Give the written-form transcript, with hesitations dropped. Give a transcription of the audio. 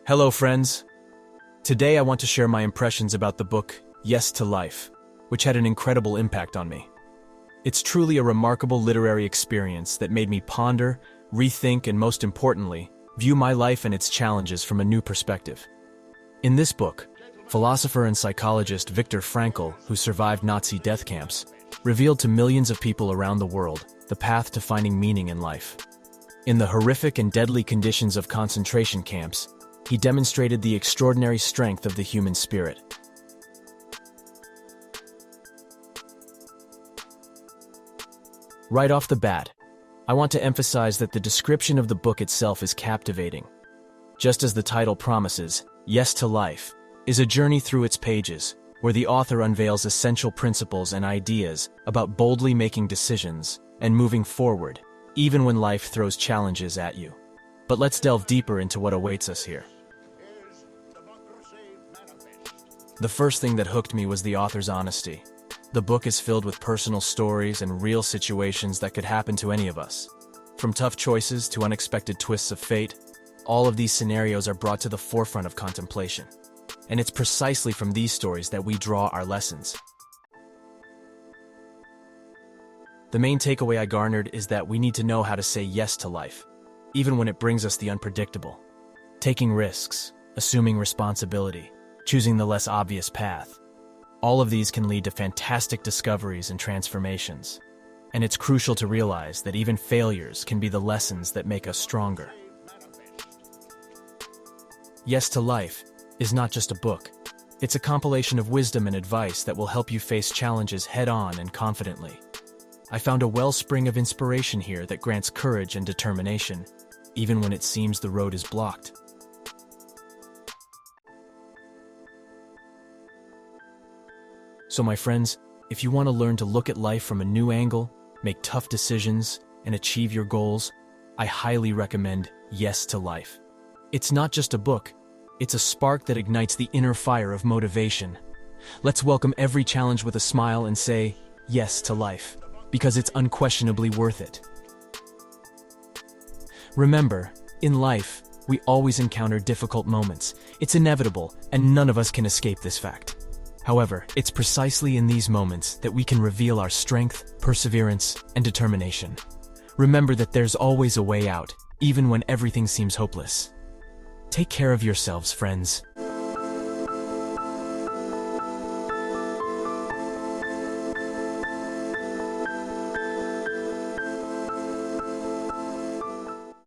Hello, friends. Today I want to share my impressions about the book Yes to Life, which had an incredible impact on me. It's truly a remarkable literary experience that made me ponder, rethink, and most importantly, view my life and its challenges from a new perspective. In this book, philosopher and psychologist Viktor Frankl, who survived Nazi death camps, revealed to millions of people around the world the path to finding meaning in life. In the horrific and deadly conditions of concentration camps, he demonstrated the extraordinary strength of the human spirit. Right off the bat, I want to emphasize that the description of the book itself is captivating. Just as the title promises, Yes to Life is a journey through its pages, where the author unveils essential principles and ideas about boldly making decisions and moving forward, even when life throws challenges at you. But let's delve deeper into what awaits us here. The first thing that hooked me was the author's honesty. The book is filled with personal stories and real situations that could happen to any of us. From tough choices to unexpected twists of fate, all of these scenarios are brought to the forefront of contemplation. And it's precisely from these stories that we draw our lessons. The main takeaway I garnered is that we need to know how to say yes to life, even when it brings us the unpredictable. Taking risks, assuming responsibility, choosing the less obvious path. All of these can lead to fantastic discoveries and transformations. And it's crucial to realize that even failures can be the lessons that make us stronger. Yes to Life is not just a book. It's a compilation of wisdom and advice that will help you face challenges head-on and confidently. I found a wellspring of inspiration here that grants courage and determination, even when it seems the road is blocked. So my friends, if you want to learn to look at life from a new angle, make tough decisions, and achieve your goals, I highly recommend Yes to Life. It's not just a book, it's a spark that ignites the inner fire of motivation. Let's welcome every challenge with a smile and say yes to life, because it's unquestionably worth it. Remember, in life, we always encounter difficult moments. It's inevitable, and none of us can escape this fact. However, it's precisely in these moments that we can reveal our strength, perseverance, and determination. Remember that there's always a way out, even when everything seems hopeless. Take care of yourselves, friends.